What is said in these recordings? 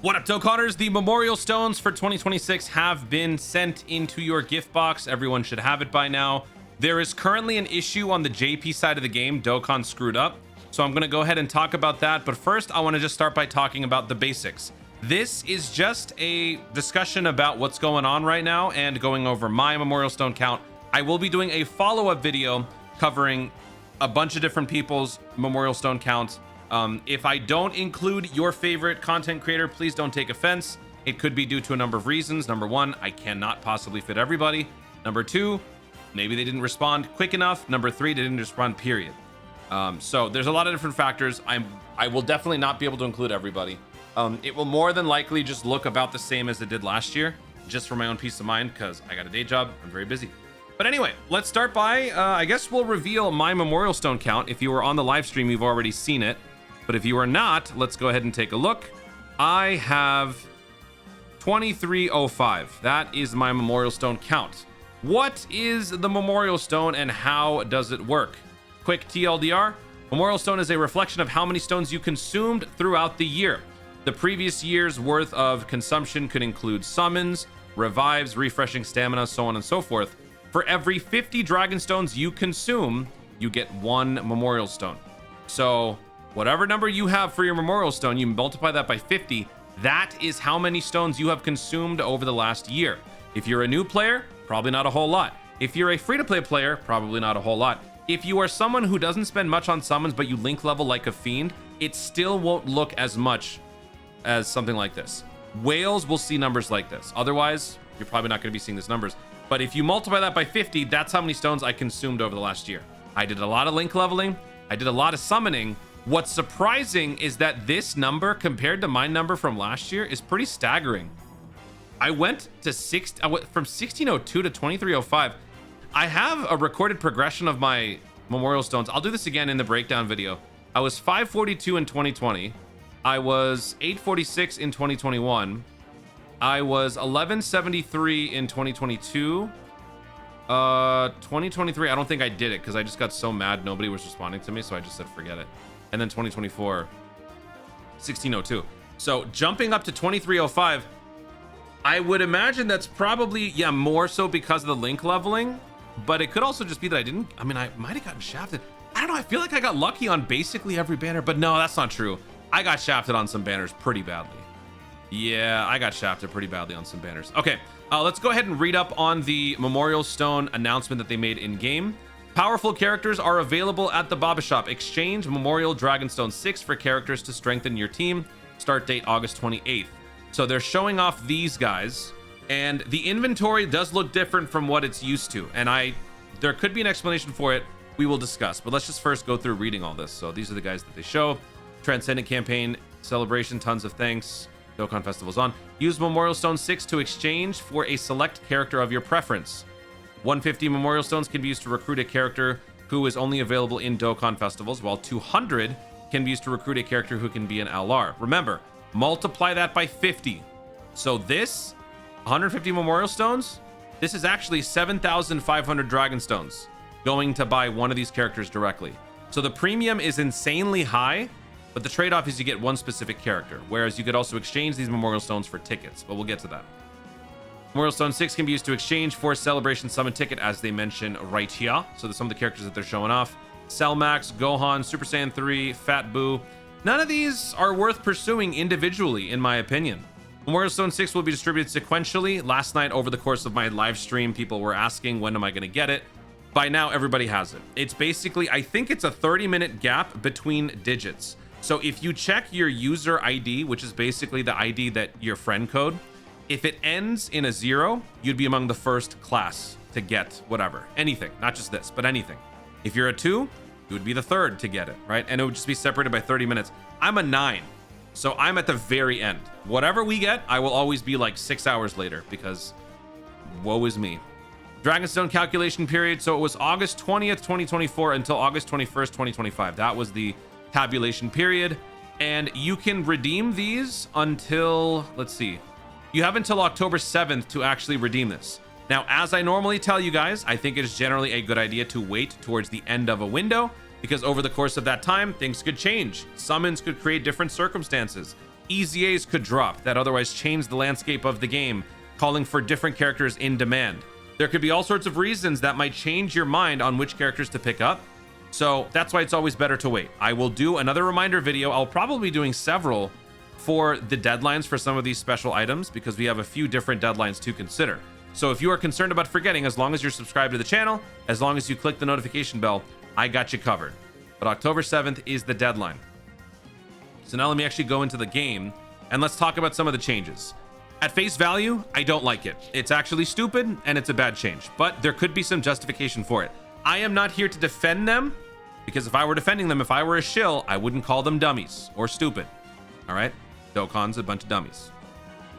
What up, Dokkaners? The memorial stones for 2026 have been sent into your gift box. Everyone should have it by now. There is currently an issue on the JP side of the game. Dokkan screwed up. So I'm going to go ahead and talk about that. But first, I want to just start by talking about the basics. This is just a discussion about what's going on right now and going over my memorial stone count. I will be doing a follow-up video covering a bunch of different people's memorial stone counts. If I don't include your favorite content creator, please don't take offense. It could be due to a number of reasons. Number one, I cannot possibly fit everybody. Number two, maybe they didn't respond quick enough. Number three, they didn't respond, period. So there's a lot of different factors. I will definitely not be able to include everybody. It will more than likely just look about the same as it did last year, just for my own peace of mind, because I got a day job. I'm very busy. But anyway, let's start by, I guess we'll reveal my memorial stone count. If you were on the live stream, you've already seen it. But if you are not, let's go ahead and take a look. I have 2305. That is my memorial stone count. What is the memorial stone and how does it work? Quick TLDR. Memorial stone is a reflection of how many stones you consumed throughout the year. The previous year's worth of consumption could include summons, revives, refreshing stamina, so on and so forth. For every 50 dragon stones you consume, you get one memorial stone. So whatever number you have for your memorial stone, you multiply that by 50. That is how many stones you have consumed over the last year. If you're a new player, probably not a whole lot. If you're a free-to-play player, probably not a whole lot. If you are someone who doesn't spend much on summons, but you link level like a fiend, it still won't look as much as something like this. Whales will see numbers like this. Otherwise, you're probably not going to be seeing these numbers. But if you multiply that by 50, that's how many stones I consumed over the last year. I did a lot of link leveling. I did a lot of summoning. What's surprising is that this number compared to my number from last year is pretty staggering. I went from 1602 to 2305. I have a recorded progression of my memorial stones. I'll do this again in the breakdown video. I was 542 in 2020. I was 846 in 2021. I was 1173 in 2022. 2023, I don't think I did it because I just got so mad nobody was responding to me, so I just said forget it. And then 2024, 1602. So jumping up to 2305, I would imagine that's probably, yeah, more so because of the link leveling, but it could also just be that I might have gotten shafted. I don't know, I feel like I got lucky on basically every banner, but no, that's not true. I got shafted on some banners pretty badly. Yeah, I got shafted pretty badly on some banners. Okay, let's go ahead and read up on the memorial stone announcement that they made in game. Powerful characters are available at the Baba Shop. Exchange Memorial Dragonstone 6 for characters to strengthen your team. Start date August 28th. So they're showing off these guys, and the inventory does look different from what it's used to. And there could be an explanation for it. We will discuss, but let's just first go through reading all this. So these are the guys that they show. Transcendent campaign, celebration, tons of thanks. Dokkan Festival's on. Use Memorial Stone 6 to exchange for a select character of your preference. 150 Memorial Stones can be used to recruit a character who is only available in Dokkan Festivals, while 200 can be used to recruit a character who can be an LR. Remember, multiply that by 50. So this, 150 Memorial Stones, this is actually 7,500 Dragon Stones going to buy one of these characters directly. So the premium is insanely high, but the trade-off is you get one specific character, whereas you could also exchange these Memorial Stones for tickets, but we'll get to that. Memorial Stone 6 can be used to exchange for Celebration Summon Ticket, as they mention right here. So there's some of the characters that they're showing off. Cellmax, Gohan, Super Saiyan 3, Fat Boo. None of these are worth pursuing individually, in my opinion. Memorial Stone 6 will be distributed sequentially. Last night, over the course of my live stream, people were asking, when am I going to get it? By now, everybody has it. It's basically, I think it's a 30-minute gap between digits. So if you check your user ID, which is basically the ID that your friend code, if it ends in a 0, you'd be among the first class to get whatever, anything, not just this, but anything. If you're a 2, you would be the third to get it, right? And it would just be separated by 30 minutes. I'm a 9, so I'm at the very end. Whatever we get, I will always be like 6 hours later because woe is me. Dragonstone calculation period. So it was August 20th, 2024 until August 21st, 2025. That was the tabulation period. And you can redeem these until, let's see, you have until October 7th to actually redeem this. Now, as I normally tell you guys, I think it is generally a good idea to wait towards the end of a window, because over the course of that time, things could change. Summons could create different circumstances. EZAs could drop that otherwise change the landscape of the game, calling for different characters in demand. There could be all sorts of reasons that might change your mind on which characters to pick up. So that's why it's always better to wait. I will do another reminder video. I'll probably be doing several for the deadlines for some of these special items because we have a few different deadlines to consider. So if you are concerned about forgetting, as long as you're subscribed to the channel, as long as you click the notification bell, I got you covered. But October 7th is the deadline. So now let me actually go into the game and let's talk about some of the changes. At face value, I don't like it. It's actually stupid and it's a bad change, but there could be some justification for it. I am not here to defend them because if I were defending them, if I were a shill, I wouldn't call them dummies or stupid. All right, Dokkan's a bunch of dummies.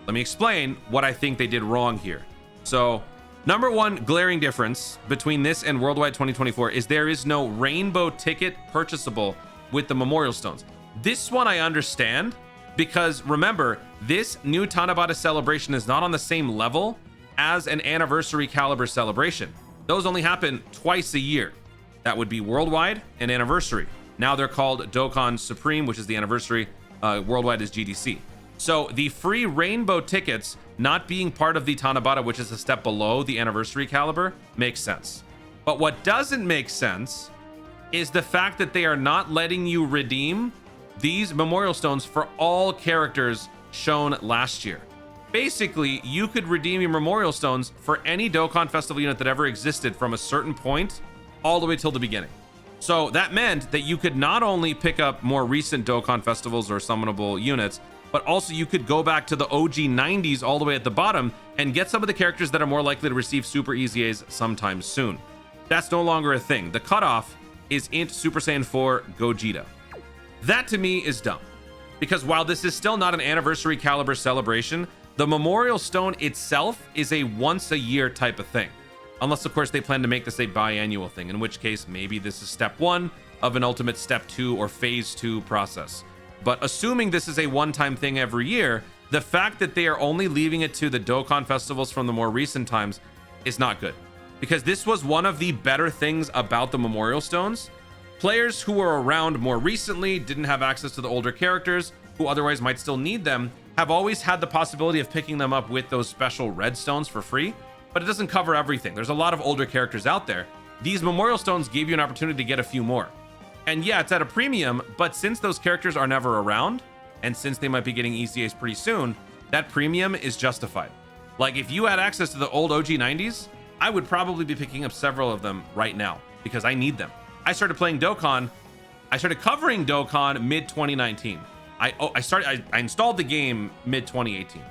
Let me explain what I think they did wrong here. So number one glaring difference between this and Worldwide 2024 is there is no rainbow ticket purchasable with the Memorial Stones. This one I understand because remember, this new Tanabata celebration is not on the same level as an anniversary caliber celebration. Those only happen twice a year. That would be Worldwide and Anniversary. Now they're called Dokkan Supreme, which is the anniversary. Worldwide is GDC. So the free rainbow tickets not being part of the Tanabata, which is a step below the anniversary caliber, makes sense. But what doesn't make sense is the fact that they are not letting you redeem these Memorial Stones for all characters shown last year. Basically, you could redeem your Memorial Stones for any Dokkan Festival unit that ever existed from a certain point all the way till the beginning. So that meant that you could not only pick up more recent Dokkan Festivals or summonable units, but also you could go back to the OG 90s all the way at the bottom and get some of the characters that are more likely to receive Super EZAs sometime soon. That's no longer a thing. The cutoff is Int Super Saiyan 4 Gogeta. That to me is dumb. Because while this is still not an anniversary caliber celebration, the Memorial Stone itself is a once a year type of thing. Unless, of course, they plan to make this a biannual thing, in which case maybe this is step 1 of an ultimate step 2 or phase 2 process. But assuming this is a one-time thing every year, the fact that they are only leaving it to the Dokkan festivals from the more recent times is not good. Because this was one of the better things about the Memorial Stones. Players who were around more recently, didn't have access to the older characters, who otherwise might still need them, have always had the possibility of picking them up with those special red stones for free, but it doesn't cover everything. There's a lot of older characters out there. These Memorial Stones gave you an opportunity to get a few more. And yeah, it's at a premium, but since those characters are never around, and since they might be getting ECAs pretty soon, that premium is justified. Like if you had access to the old OG 90s, I would probably be picking up several of them right now because I need them. I started playing Dokkan. I started covering Dokkan mid 2019. I installed the game mid 2018,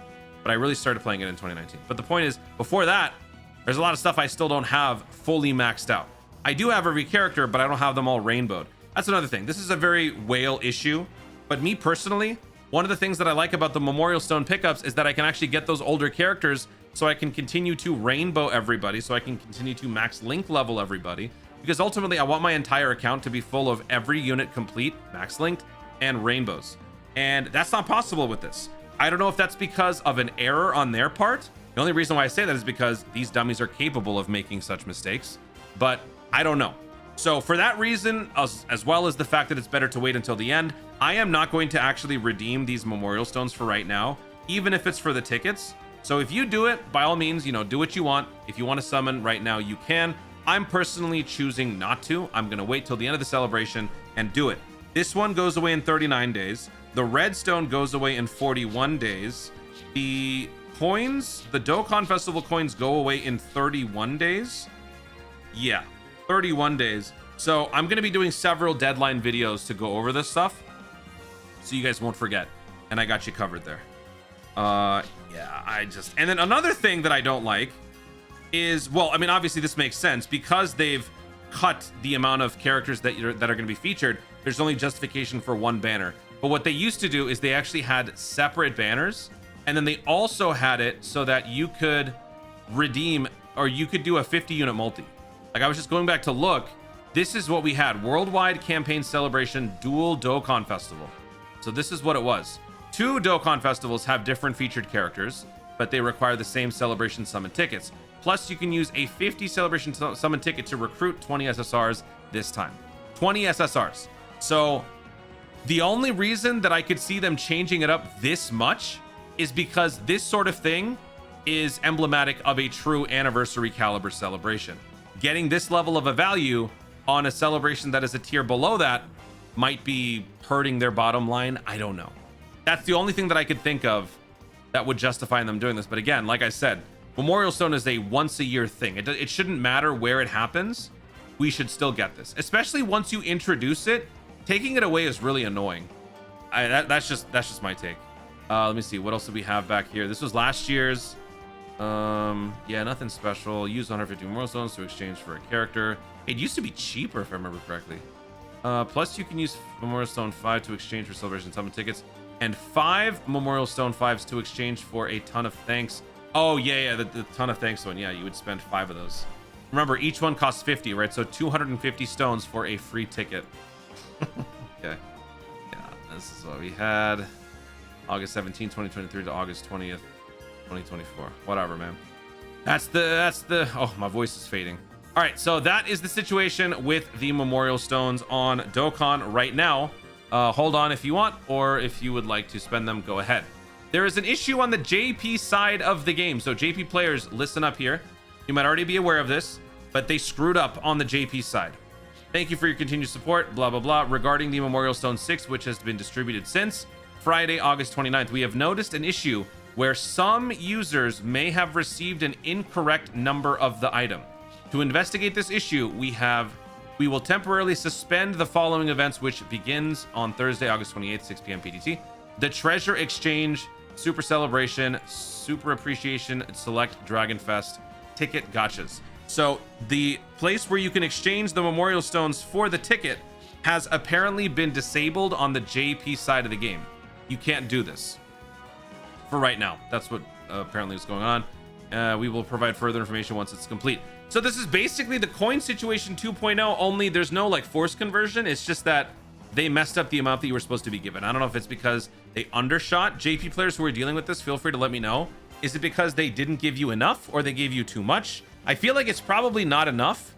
but I really started playing it in 2019. But the point is, before that, there's a lot of stuff I still don't have fully maxed out. I do have every character, but I don't have them all rainbowed. That's another thing. This is a very whale issue, but me personally, one of the things that I like about the Memorial Stone pickups is that I can actually get those older characters so I can continue to rainbow everybody, so I can continue to max link level everybody, because ultimately I want my entire account to be full of every unit complete, max linked, and rainbows. And that's not possible with this. I don't know if that's because of an error on their part. The only reason why I say that is because these dummies are capable of making such mistakes, but I don't know. So for that reason, as well as the fact that it's better to wait until the end, I am not going to actually redeem these Memorial Stones for right now, even if it's for the tickets. So if you do it, by all means, do what you want. If you want to summon right now, you can. I'm personally choosing not to. I'm going to wait till the end of the celebration and do it. This one goes away in 39 days. The red stone goes away in 41 days. The coins, the Dokkan Festival coins go away in 31 days. Yeah, 31 days. So I'm going to be doing several deadline videos to go over this stuff, so you guys won't forget. And I got you covered there. Yeah, and then another thing that I don't like is, well, I mean, obviously this makes sense because they've cut the amount of characters that are going to be featured. There's only justification for one banner. But what they used to do is they actually had separate banners, and then they also had it so that you could redeem, or you could do a 50 unit multi. Like I was just going back to look, this is what we had: Worldwide Campaign Celebration Dual Dokkan Festival. So this is what it was. 2 Dokkan festivals have different featured characters, but they require the same celebration summon tickets. Plus you can use a 50 celebration summon ticket to recruit 20 SSRs this time. 20 SSRs. So The only reason that I could see them changing it up this much is because this sort of thing is emblematic of a true anniversary caliber celebration. Getting this level of a value on a celebration that is a tier below that might be hurting their bottom line. I don't know. That's the only thing that I could think of that would justify them doing this. But again, like I said, Memorial Stone is a once a year thing. It shouldn't matter where it happens. We should still get this, especially once you introduce it. Taking it away is really annoying. That's just my take. Let me see, what else do we have back here? This was last year's. Yeah, nothing special. Use 150 Memorial Stones to exchange for a character. It used to be cheaper if I remember correctly. Plus you can use Memorial Stone 5 to exchange for Celebration Summit tickets, and 5 Memorial Stone 5s to exchange for a ton of thanks. Oh yeah, the ton of thanks one. Yeah, you would spend 5 of those. Remember, each one costs 50, right? So 250 stones for a free ticket. Okay. Yeah, this is what we had. August 17, 2023 to August 20th, 2024. Whatever, man. That's the oh, my voice is fading. All right, so that is the situation with the Memorial Stones on Dokkan right now. Hold on if you want, or if you would like to spend them, go ahead. There is an issue on the JP side of the game. So JP players, listen up here. You might already be aware of this, but they screwed up on the JP side. Thank you for your continued support, blah, blah, blah. Regarding the Memorial Stone 6, which has been distributed since Friday, August 29th, we have noticed an issue where some users may have received an incorrect number of the item. To investigate this issue, we will temporarily suspend the following events, which begins on Thursday, August 28th, 6 p.m. PDT. The Treasure Exchange, Super Celebration, Super Appreciation, Select Dragon Fest, Ticket Gachas. So the place where you can exchange the Memorial Stones for the ticket has apparently been disabled on the JP side of the game. You can't do this for right now. That's what apparently is going on. We will provide further information once it's complete. So this is basically the coin situation 2.0, only there's no like force conversion. It's just that they messed up the amount that you were supposed to be given. I don't know if it's because they undershot. JP players who are dealing with this, feel free to let me know. Is it because they didn't give you enough or they gave you too much? I feel like it's probably not enough,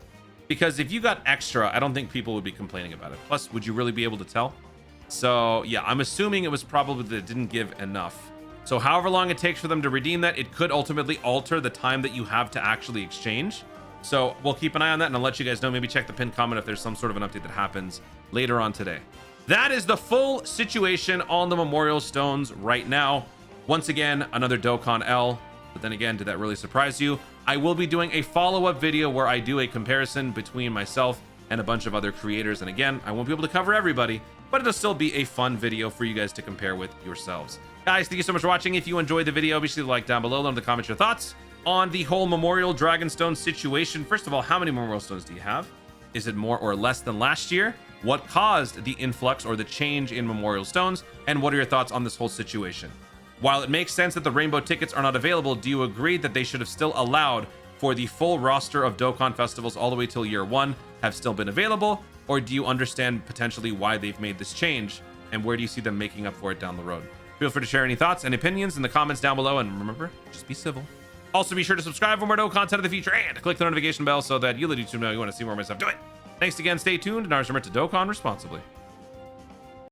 because if you got extra, I don't think people would be complaining about it. Plus, would you really be able to tell? So yeah, I'm assuming it was probably that it didn't give enough. So however long it takes for them to redeem that, it could ultimately alter the time that you have to actually exchange. So we'll keep an eye on that, and I'll let you guys know. Maybe check the pinned comment if there's some sort of an update that happens later on today. That is the full situation on the Memorial Stones right now. Once again, another Dokkan L. But then again, did that really surprise you? I will be doing a follow-up video where I do a comparison between myself and a bunch of other creators. And again, I won't be able to cover everybody, but it'll still be a fun video for you guys to compare with yourselves. Guys, thank you so much for watching. If you enjoyed the video, be sure to like down below. Let me know in the comments your thoughts on the whole Memorial Dragonstone situation. First of all, how many Memorial Stones do you have? Is it more or less than last year? What caused the influx or the change in Memorial Stones? And what are your thoughts on this whole situation? While it makes sense that the rainbow tickets are not available, do you agree that they should have still allowed for the full roster of Dokkan festivals all the way till year 1 have still been available? Or do you understand potentially why they've made this change? And where do you see them making up for it down the road? Feel free to share any thoughts and opinions in the comments down below. And remember, just be civil. Also, be sure to subscribe for more Dokkan content in the future and click the notification bell so that you'll let YouTube know you want to see more of my stuff. Do it. Thanks again. Stay tuned. And remember to Dokkan responsibly.